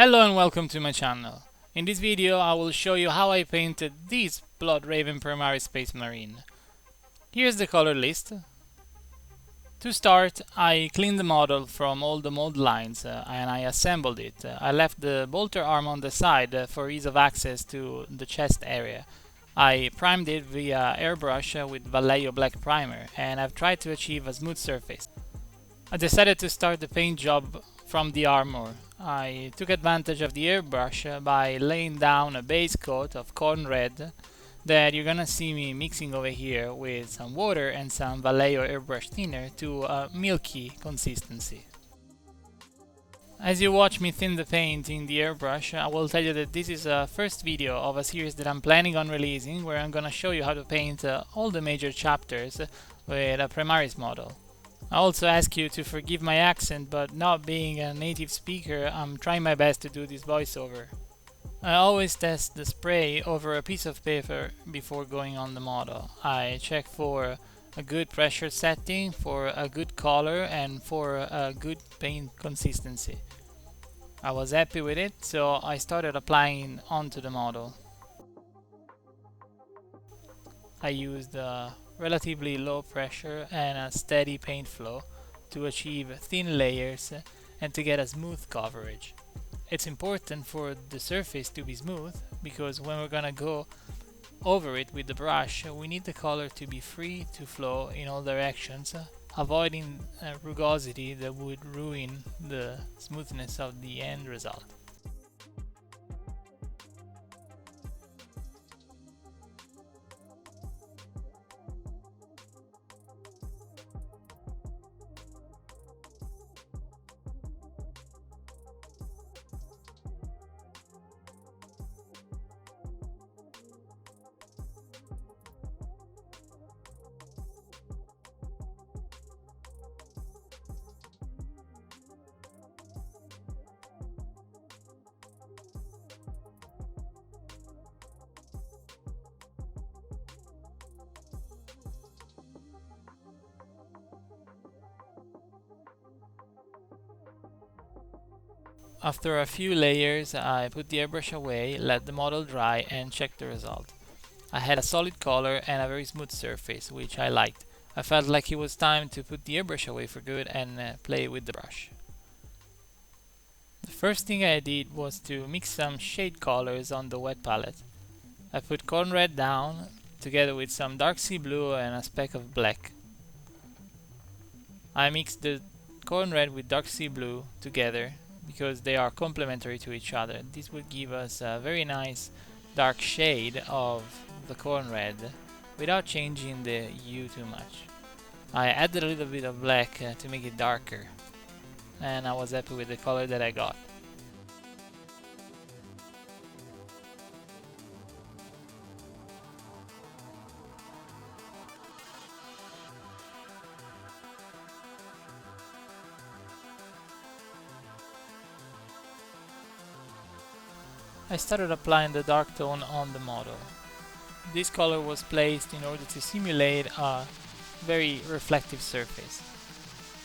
Hello and welcome to my channel. In this video I will show you how I painted this Blood Raven Primaris Space Marine. Here's the color list. To start, I cleaned the model from all the mold lines and I assembled it. I left the bolter arm on the side for ease of access to the chest area. I primed it via airbrush with Vallejo black primer and I've tried to achieve a smooth surface. I decided to start the paint job from the armor. I took advantage of the airbrush by laying down a base coat of corn red that you're gonna see me mixing over here with some water and some Vallejo airbrush thinner to a milky consistency. As you watch me thin the paint in the airbrush, I will tell you that this is a first video of a series that I'm planning on releasing where I'm gonna show you how to paint all the major chapters with a Primaris model. I also ask you to forgive my accent, but not being a native speaker, I'm trying my best to do this voiceover. I always test the spray over a piece of paper before going on the model. I check for a good pressure setting, for a good color, and for a good paint consistency. I was happy with it, so I started applying onto the model. I used relatively low pressure and a steady paint flow to achieve thin layers and to get a smooth coverage. It's important for the surface to be smooth because when we're gonna go over it with the brush, we need the color to be free to flow in all directions, avoiding rugosity that would ruin the smoothness of the end result. After a few layers, I put the airbrush away, let the model dry and checked the result. I had a solid color and a very smooth surface, which I liked. I felt like it was time to put the airbrush away for good and play with the brush. The first thing I did was to mix some shade colors on the wet palette. I put corn red down, together with some dark sea blue and a speck of black. I mixed the corn red with dark sea blue together because they are complementary to each other. This would give us a very nice dark shade of the corn red without changing the hue too much. I added a little bit of black to make it darker, and I was happy with the color that I got. I started applying the dark tone on the model. This color was placed in order to simulate a very reflective surface.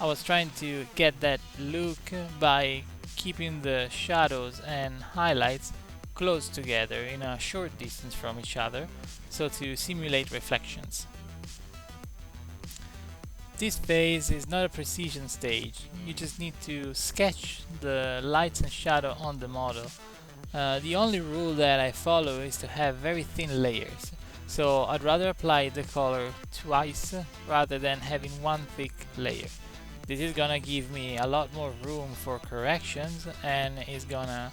I was trying to get that look by keeping the shadows and highlights close together in a short distance from each other, so to simulate reflections. This phase is not a precision stage, you just need to sketch the lights and shadow on the model. The only rule that I follow is to have very thin layers, so I'd rather apply the color twice rather than having one thick layer. This is gonna give me a lot more room for corrections and is gonna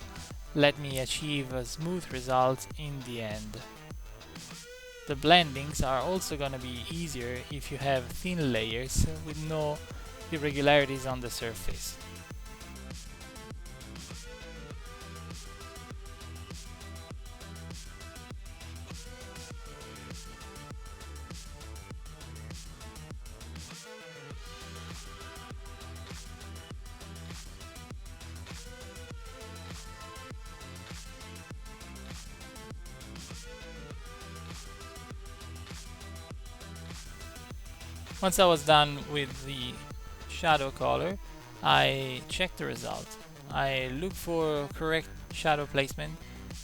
let me achieve a smooth result in the end. The blendings are also gonna be easier if you have thin layers with no irregularities on the surface. Once I was done with the shadow color, I checked the result. I looked for correct shadow placement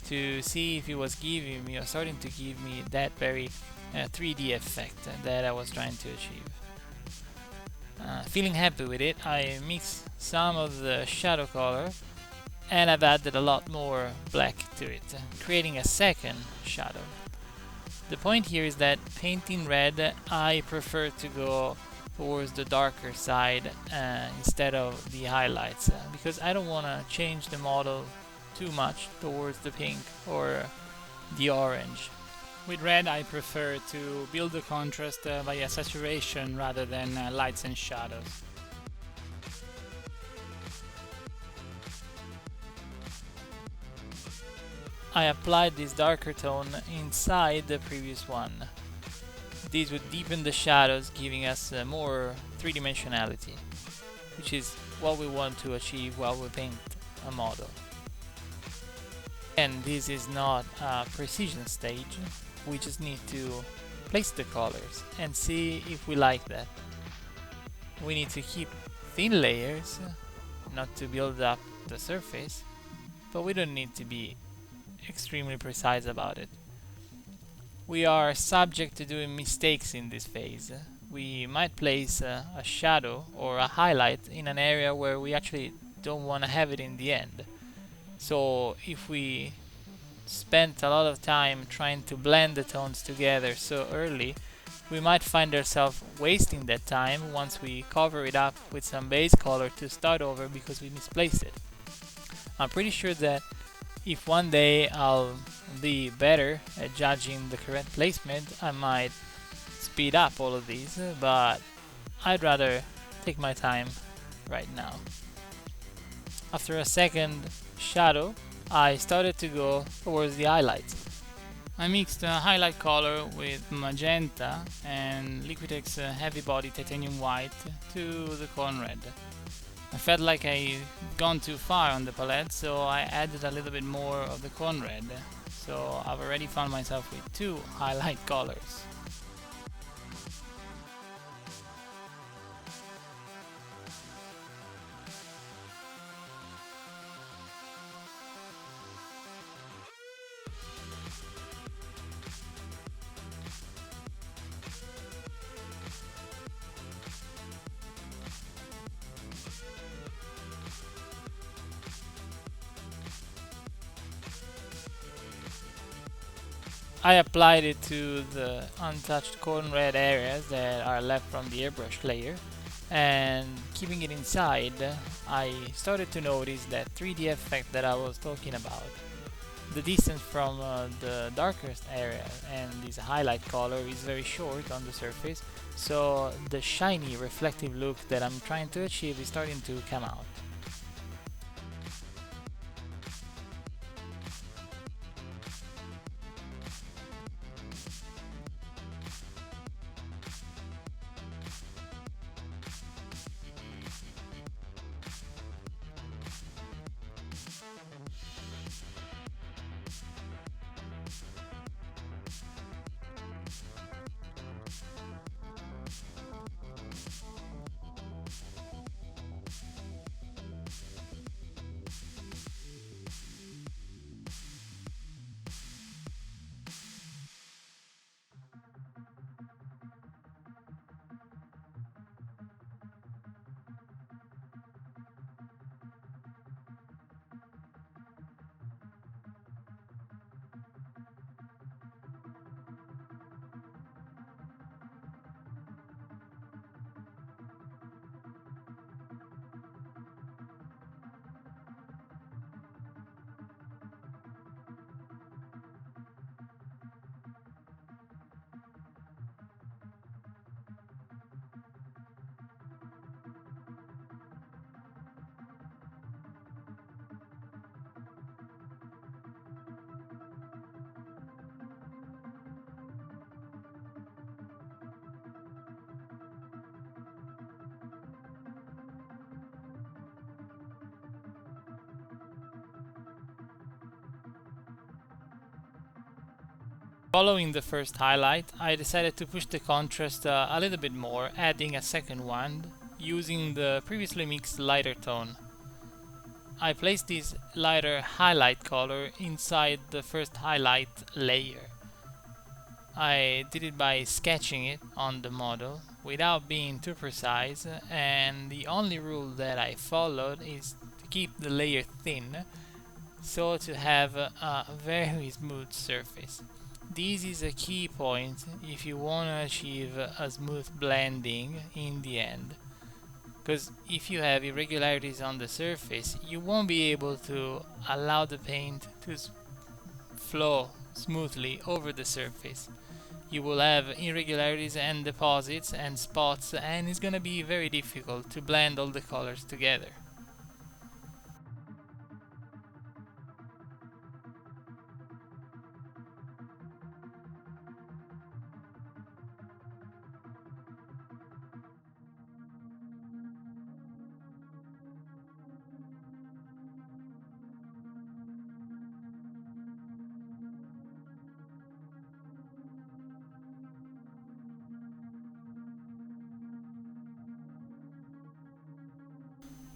to see if it was giving me or starting to give me that very 3D effect that I was trying to achieve. Feeling happy with it, I mixed some of the shadow color and I've added a lot more black to it, creating a second shadow. The point here is that painting red, I prefer to go towards the darker side instead of the highlights because I don't want to change the model too much towards the pink or the orange. With red I prefer to build the contrast via saturation rather than lights and shadows. I applied this darker tone inside the previous one. These would deepen the shadows, giving us more three-dimensionality, which is what we want to achieve while we paint a model. And this is not a precision stage, we just need to place the colors and see if we like that. We need to keep thin layers, not to build up the surface, but we don't need to be extremely precise about it. We are subject to doing mistakes in this phase. We might place a shadow or a highlight in an area where we actually don't want to have it in the end. So if we spent a lot of time trying to blend the tones together so early, we might find ourselves wasting that time once we cover it up with some base color to start over because we misplaced it. I'm pretty sure that if one day I'll be better at judging the correct placement, I might speed up all of these, but I'd rather take my time right now. After a second shadow, I started to go towards the highlights. I mixed highlight color with magenta and Liquitex heavy body titanium white to the corn red. I felt like I'd gone too far on the palette, so I added a little bit more of the corn red. So I've already found myself with two highlight colors. I applied it to the untouched corn red areas that are left from the airbrush layer, and keeping it inside, I started to notice that 3D effect that I was talking about. The distance from the darkest area and this highlight color is very short on the surface, so the shiny reflective look that I'm trying to achieve is starting to come out. Following the first highlight, I decided to push the contrast a little bit more, adding a second one, using the previously mixed lighter tone. I placed this lighter highlight color inside the first highlight layer. I did it by sketching it on the model without being too precise, and the only rule that I followed is to keep the layer thin, so to have a very smooth surface. This is a key point if you want to achieve a smooth blending in the end, because if you have irregularities on the surface, you won't be able to allow the paint to flow smoothly over the surface. You will have irregularities and deposits and spots, and it's gonna be very difficult to blend all the colors together.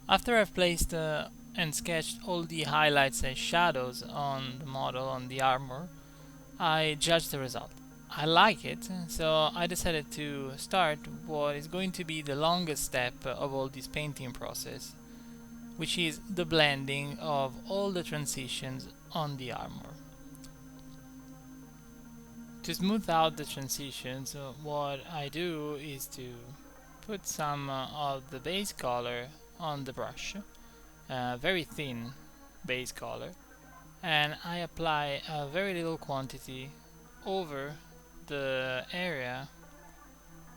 After I've placed and sketched all the highlights and shadows on the model, on the armor, I judge the result. I like it, so I decided to start what is going to be the longest step of all this painting process, which is the blending of all the transitions on the armor. To smooth out the transitions, what I do is to put some of the base color on the brush, very thin base color, and I apply a very little quantity over the area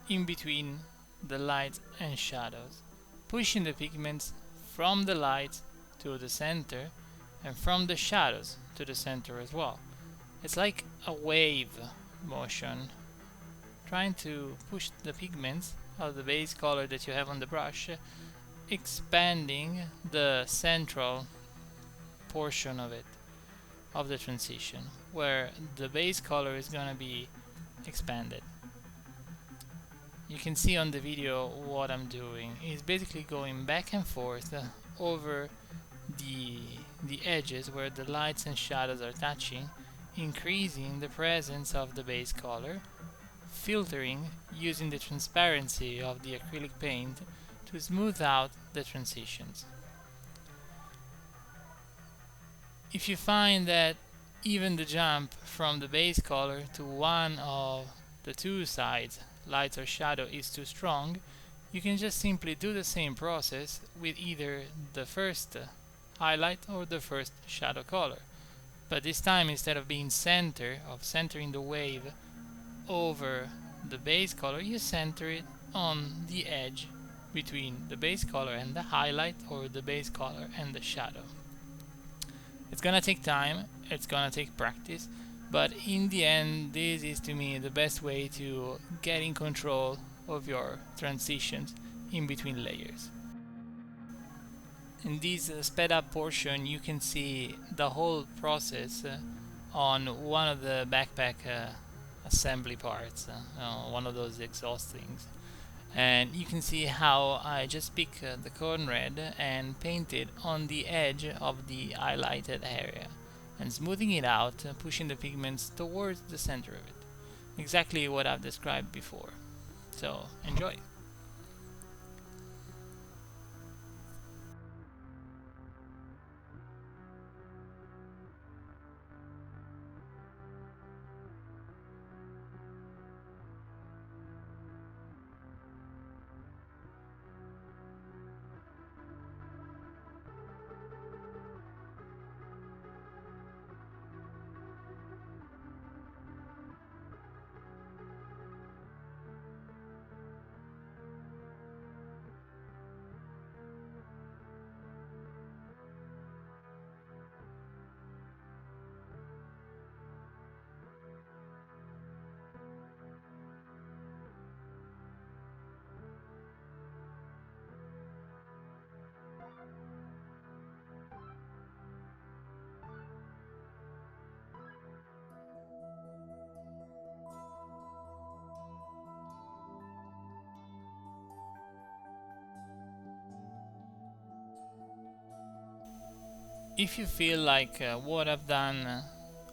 in between the light and shadows, pushing the pigments from the light to the center and from the shadows to the center as well. It's like a wave motion, trying to push the pigments of the base color that you have on the brush, expanding the central portion of it, of the transition, where the base color is gonna be expanded. You can see on the video what I'm doing is basically going back and forth over the edges where the lights and shadows are touching, increasing the presence of the base color, filtering using the transparency of the acrylic paint to smooth out the transitions. If you find that even the jump from the base color to one of the two sides, light or shadow, is too strong, you can just simply do the same process with either the first highlight or the first shadow color. But this time, instead of being centering the wave over the base color, you center it on the edge between the base color and the highlight, or the base color and the shadow. It's gonna take time, it's gonna take practice, but in the end, this is to me the best way to get in control of your transitions in between layers. In this sped up portion, you can see the whole process on one of the backpack assembly parts, one of those exhaust things. And you can see how I just pick the corn red and paint it on the edge of the highlighted area, and smoothing it out, pushing the pigments towards the center of it. Exactly what I've described before. So enjoy! If you feel like what I've done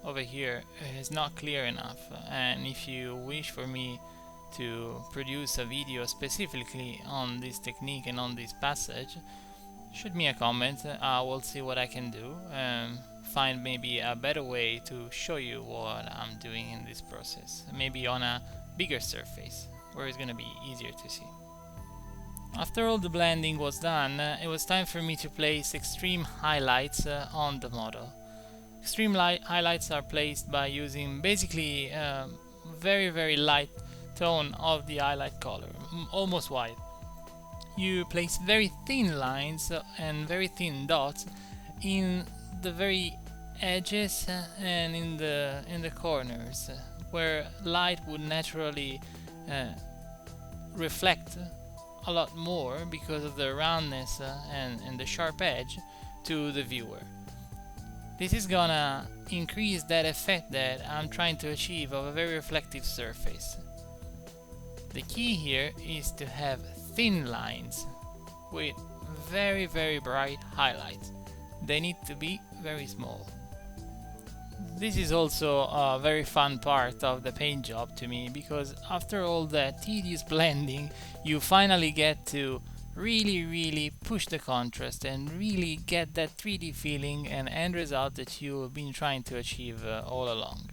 over here is not clear enough, and if you wish for me to produce a video specifically on this technique and on this passage, shoot me a comment. I will see what I can do and find maybe a better way to show you what I'm doing in this process, maybe on a bigger surface where it's gonna be easier to see. After all the blending was done, it was time for me to place extreme highlights on the model. Extreme highlights are placed by using basically very light tone of the highlight color, almost white. You place very thin lines and very thin dots in the very edges and in the corners where light would naturally reflect a lot more because of the roundness and the sharp edge to the viewer. This is gonna increase that effect that I'm trying to achieve of a very reflective surface. The key here is to have thin lines with very bright highlights. They need to be very small. This is also a very fun part of the paint job to me, because after all that tedious blending, you finally get to really push the contrast and really get that 3D feeling and end result that you've been trying to achieve all along.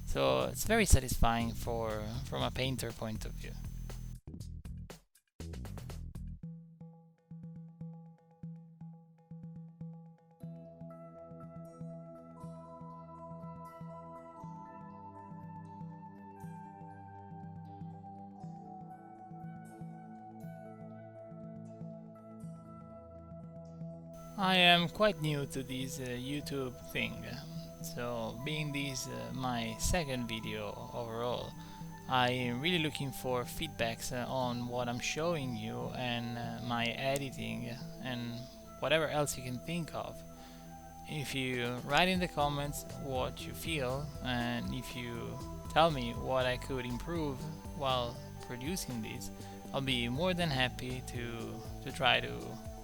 So it's very satisfying from a painter point of view. I am quite new to this YouTube thing, so being this my second video overall, I am really looking for feedbacks on what I'm showing you and my editing and whatever else you can think of. If you write in the comments what you feel, and if you tell me what I could improve while producing this, I'll be more than happy to try to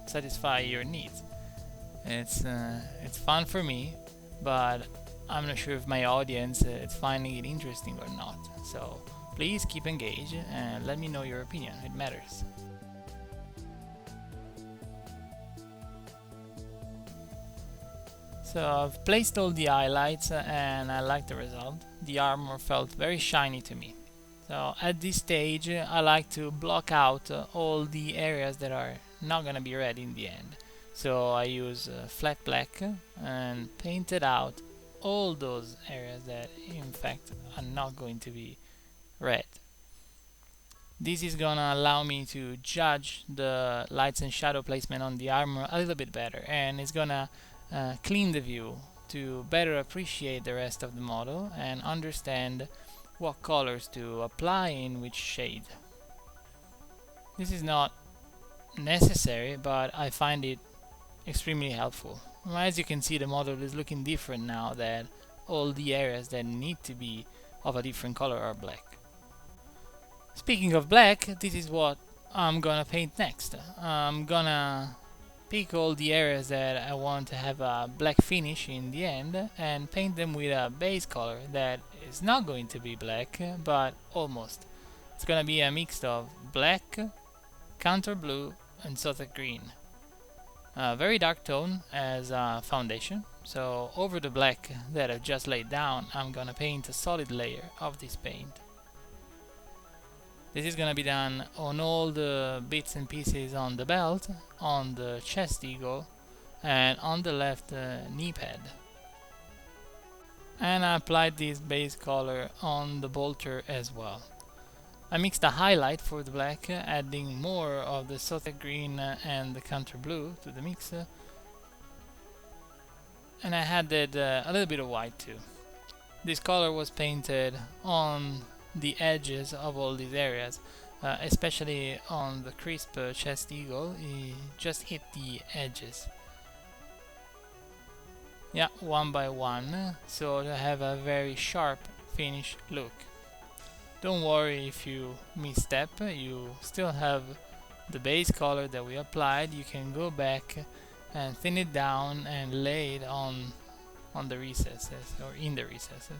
satisfy your needs. It's fun for me, but I'm not sure if my audience is finding it interesting or not. So please keep engaged and let me know your opinion. It matters. So I've placed all the highlights and I like the result. The armor felt very shiny to me. So at this stage I like to block out all the areas that are not gonna be red in the end. So I use flat black and painted out all those areas that in fact are not going to be red. This is gonna allow me to judge the lights and shadow placement on the armor a little bit better, and it's gonna clean the view to better appreciate the rest of the model and understand what colors to apply in which shade. This is not necessary, but I find it extremely helpful. As you can see, the model is looking different now that all the areas that need to be of a different color are black. Speaking of black, this is what I'm gonna paint next. I'm gonna pick all the areas that I want to have a black finish in the end and paint them with a base color that is not going to be black, but almost. It's gonna be a mix of black, counter blue and Sothic green. Very dark tone as a foundation, so over the black that I've just laid down, I'm gonna paint a solid layer of this paint. This is gonna be done on all the bits and pieces on the belt, on the chest eagle, and on the left knee pad. And I applied this base color on the bolter as well. I mixed a highlight for the black, adding more of the Sothic green and the counter blue to the mix, and I added a little bit of white too. This color was painted on the edges of all these areas, especially on the crisp chest eagle. It just hit the edges. Yeah, one by one, so to have a very sharp finish look. Don't worry if you misstep, you still have the base color that we applied. You can go back and thin it down and lay it on the recesses or in the recesses.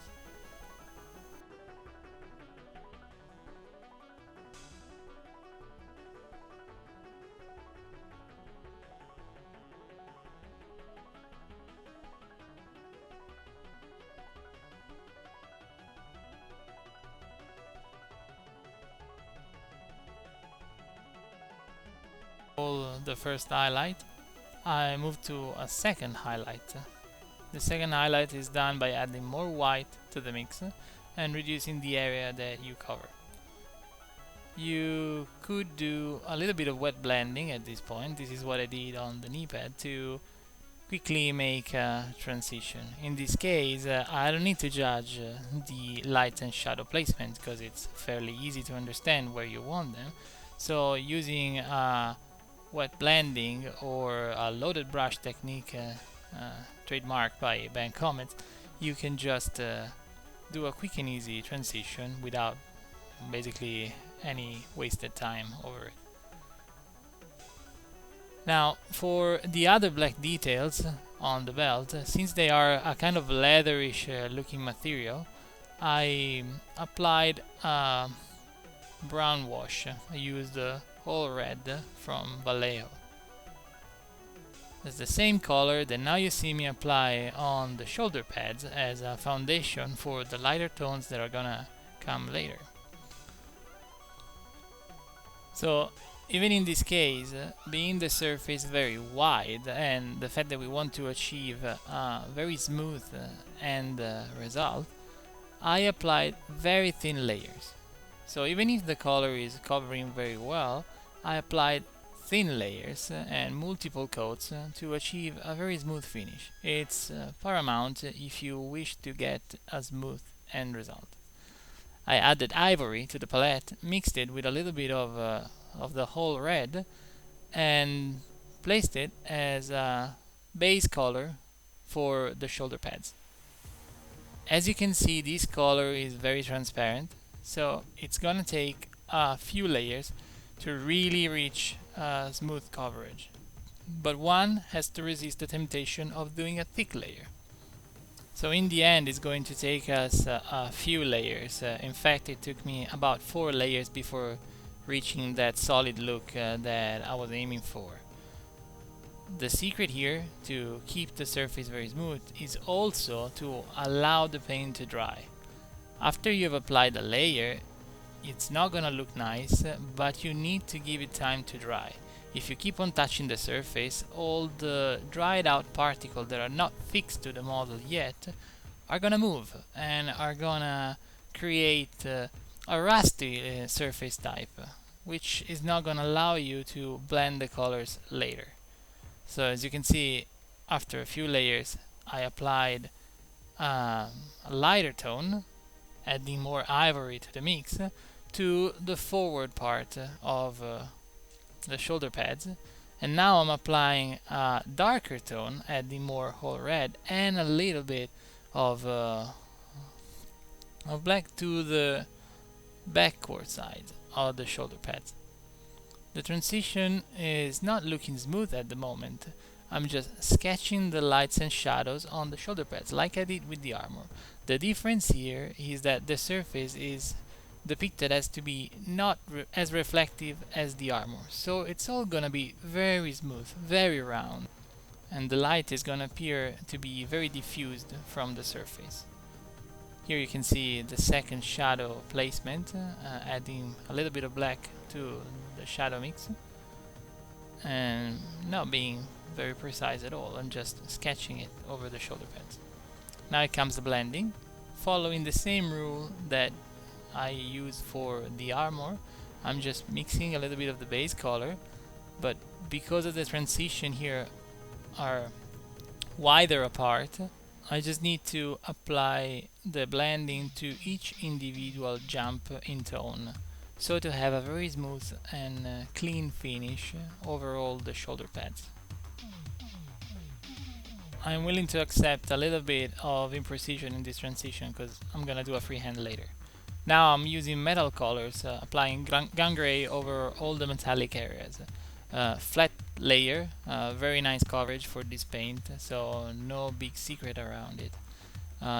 The first highlight, I move to a second highlight. The second highlight is done by adding more white to the mix and reducing the area that you cover. You could do a little bit of wet blending at this point. This is what I did on the knee pad to quickly make a transition. In this case, I don't need to judge the light and shadow placement because it's fairly easy to understand where you want them. So using wet blending or a loaded brush technique trademarked by Ben Comet, you can just do a quick and easy transition without basically any wasted time over it. Now for the other black details on the belt, since they are a kind of leatherish looking material, I applied brown wash. I used All Red from Vallejo. It's the same color that now you see me apply on the shoulder pads as a foundation for the lighter tones that are gonna come later. So even in this case, being the surface very wide and the fact that we want to achieve a very smooth end result, I applied very thin layers. So even if the color is covering very well, I applied thin layers and multiple coats to achieve a very smooth finish. It's paramount if you wish to get a smooth end result. I added ivory to the palette, mixed it with a little bit of the whole red, and placed it as a base color for the shoulder pads. As you can see, this color is very transparent, so it's gonna take a few layers to really reach smooth coverage. But one has to resist the temptation of doing a thick layer. So in the end, it's going to take us a few layers. In fact, it took me about 4 layers before reaching that solid look that I was aiming for. The secret here to keep the surface very smooth is also to allow the paint to dry. After you've applied a layer, it's not gonna look nice, but you need to give it time to dry. If you keep on touching the surface, all the dried out particles that are not fixed to the model yet are gonna move and are gonna create a rusty surface type, which is not gonna allow you to blend the colors later. So as you can see, after a few layers, I applied a lighter tone, adding more ivory to the mix, to the forward part of the shoulder pads, and now I'm applying a darker tone, adding more whole red and a little bit of black to the backward side of the shoulder pads. The transition is not looking smooth at the moment. I'm just sketching the lights and shadows on the shoulder pads like I did with the armor. The difference here is that the surface is depicted as to be not as reflective as the armor, so it's all gonna be very smooth, very round, and the light is gonna appear to be very diffused from the surface. Here you can see the second shadow placement, adding a little bit of black to the shadow mix and not being very precise at all. I'm just sketching it over the shoulder pads. Now it comes the blending, following the same rule that I use for the armor. I'm just mixing a little bit of the base color, but because of the transition here are wider apart, I just need to apply the blending to each individual jump in tone, so to have a very smooth and clean finish over all the shoulder pads. I'm willing to accept a little bit of imprecision in this transition because I'm gonna do a freehand later. Now I'm using metal colors, applying gun gray over all the metallic areas. Flat layer. Very nice coverage for this paint, so no big secret around it.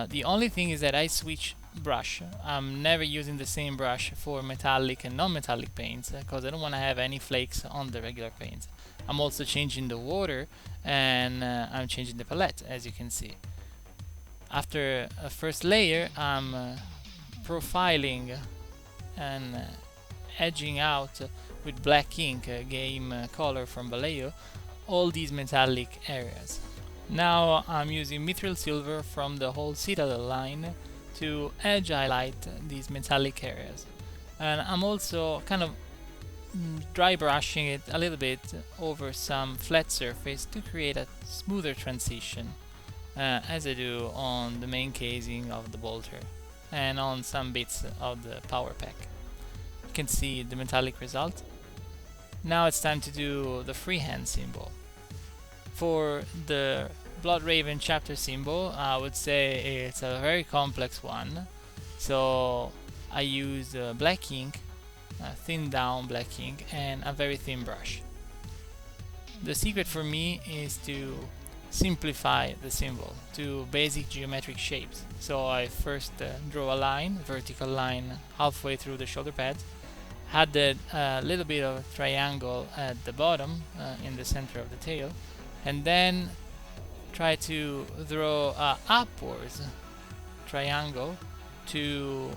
The only thing is that I switch brush. I'm never using the same brush for metallic and non-metallic paints because I don't want to have any flakes on the regular paints. I'm also changing the water, and I'm changing the palette, as you can see. After a first layer, I'm profiling and edging out with black ink, game color from Vallejo, all these metallic areas. Now I'm using mithril silver from the whole Citadel line to edge highlight these metallic areas. And I'm also kind of dry brushing it a little bit over some flat surface to create a smoother transition, as I do on the main casing of the bolter and on some bits of the power pack. You can see the metallic result. Now it's time to do the freehand symbol. For the Blood Raven chapter symbol, I would say it's a very complex one, so I use black ink, thin down black ink, and a very thin brush. The secret for me is to simplify the symbol to basic geometric shapes. So I first draw a line, vertical line, halfway through the shoulder pads, added a little bit of triangle at the bottom in the center of the tail, and then try to draw upwards triangle to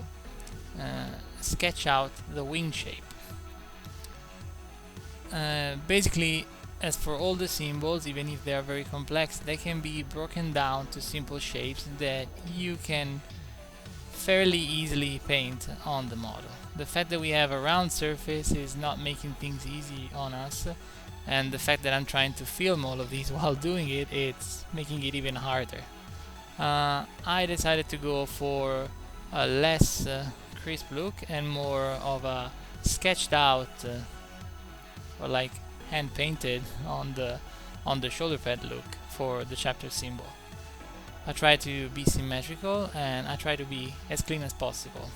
sketch out the wing shape. Basically, as for all the symbols, even if they are very complex, they can be broken down to simple shapes that you can fairly easily paint on the model. The fact that we have a round surface is not making things easy on us, and the fact that I'm trying to film all of these while doing it, it's making it even harder. I decided to go for a less crisp look and more of a sketched out or like hand painted on the shoulder pad look for the chapter symbol. I try to be symmetrical, and I try to be as clean as possible.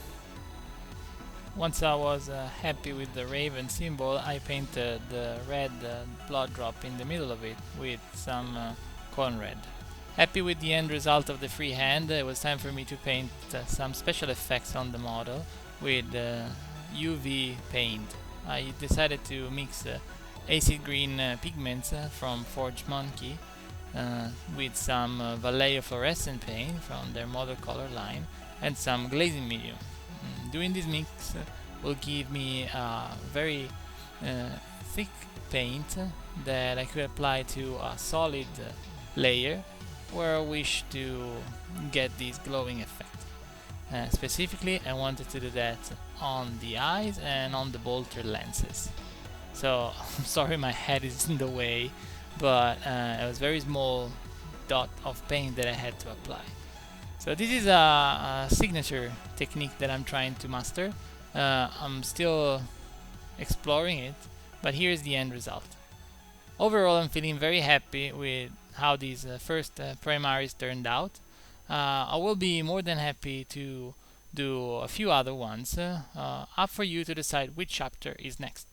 Once I was happy with the raven symbol, I painted the red blood drop in the middle of it with some corn red. Happy with the end result of the freehand, it was time for me to paint some special effects on the model with UV paint. I decided to mix acid green pigments from Forge Monkey with some Vallejo fluorescent paint from their model color line and some glazing medium. Doing this mix will give me a very thick paint that I could apply to a solid layer where I wish to get this glowing effect. Specifically, I wanted to do that on the eyes and on the bolter lenses. So I'm sorry my head is in the way, but it was a very small dot of paint that I had to apply. So this is a signature technique that I'm trying to master. I'm still exploring it, but here's the end result. Overall, I'm feeling very happy with how these first Primaris turned out. I will be more than happy to do a few other ones, up for you to decide which chapter is next.